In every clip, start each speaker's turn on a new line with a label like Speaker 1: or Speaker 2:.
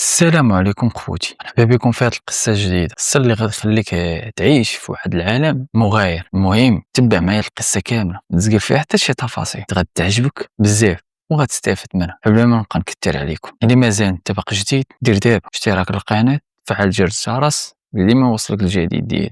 Speaker 1: السلام عليكم خوتي، مرحبا بكم في هذه القصة الجديدة، القصة اللي غتخليك تعيش في واحد العالم مغاير. المهم تبع معايا القصة كاملة، متزقل فيها حتى شي تفاصيل غتعجبك بزاف وغتستافد منها. قبل ما نبقى نكثر عليكم، اللي مازال انت باقي جديد دير دابا اشتراك للقناة، فعل جرس الجرس ديما يوصلك الجديد ديالي.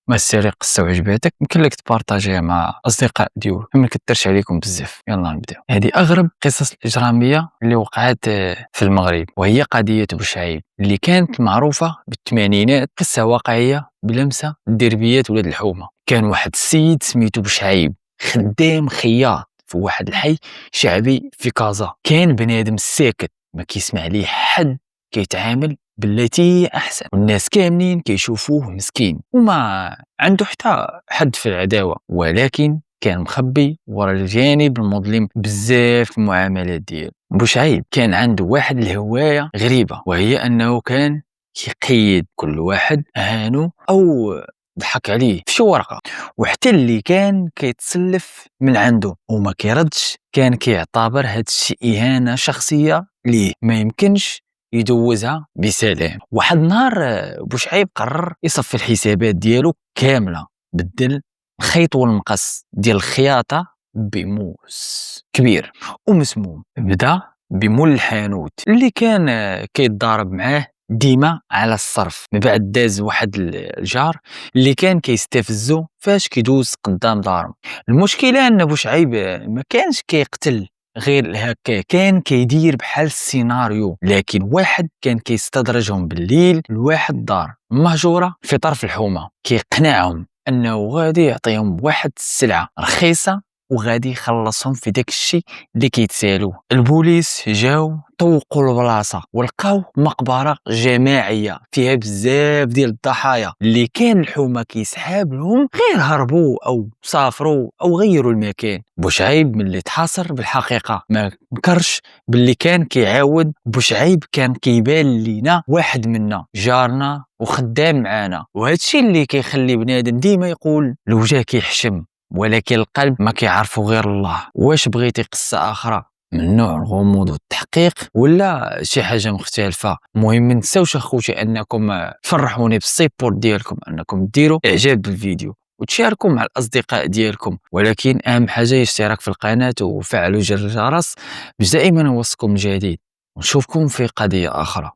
Speaker 1: ما السيري قصة وعجباتك يمكن لك تبارطاجيها مع اصدقاء ديالك، ما كثرش عليكم بزاف. يلا نبداو. هذه اغرب قصص الاجراميه اللي وقعت في المغرب، وهي قضيه بوشعيب اللي كانت معروفه بالثمانينات. قصه واقعيه بلمسه دربيات ولاد الحومه. كان واحد السيد سميتو بوشعيب، خدام خياط في واحد الحي شعبي في كازا. كان بنادم ساكت، ما كيسمع ليه حد، كيتعامل بالتي احسن، والناس كاملين كيشوفوه مسكين وما عنده حتى حد في العداوه. ولكن كان مخبي ورا الجانب المظلم بزاف في المعاملات ديالو. بوشعيب كان عنده واحد الهوايه غريبه، وهي انه كان كيقيد كل واحد هانو او ضحك عليه في شي ورقه، وحتى اللي كان كيتسلف من عنده وما كيردش كان كيعتبر هاد الشيء اهانه شخصيه ليه، ما يمكنش يدوزها بسلام. واحد النهار بوشعيب قرر يصفي الحسابات ديالو كامله، بدل الخيط والمقص ديال الخياطه بموس كبير ومسموم. بدا بمول الحانوت اللي كان كيتضارب معاه ديما على الصرف. من بعد داز واحد الجار اللي كان كيستفزو فاش كيدوز قدام دارهم. المشكله ان بوشعيب ما كانش كيقتل غير هكا، كان كيدير بحال السيناريو، لكن واحد كان كيستدرجهم بالليل لواحد دار مهجوره في طرف الحومه، كيقنعهم انه غادي يعطيهم واحد السلعه رخيصه وغادي يخلصهم في داك الشيء اللي كيتسالوه. البوليس جاو طوقوا البلاصه ولقاو مقبره جماعيه فيها بزاف ديال الضحايا اللي كان الحومه كيسحاب لهم غير هربوا او سافروا او غيروا المكان. بوشعيب ملي تحاصر بالحقيقه ما نكرش باللي كان كيعاود. بوشعيب كان كيبان لينا واحد منا، جارنا وخدام معانا، وهادشي اللي كيخلي بنادم ديما يقول الوجه كيحشم ولكن القلب ما كيعرفو غير الله. واش بغيتي قصة اخرى من نوع الغموض والتحقيق ولا شي حاجه مختلفه؟ المهم ما تنساوش اخوتي انكم تفرحوني بالسيبور ديالكم، انكم ديروا اعجاب بالفيديو وتشاركوا مع الاصدقاء ديالكم، ولكن اهم حاجه هي الاشتراك في القناه وفعلوا جرس الجرس باش دائما يوصلكم الجديد. ونشوفكم في قضيه اخرى.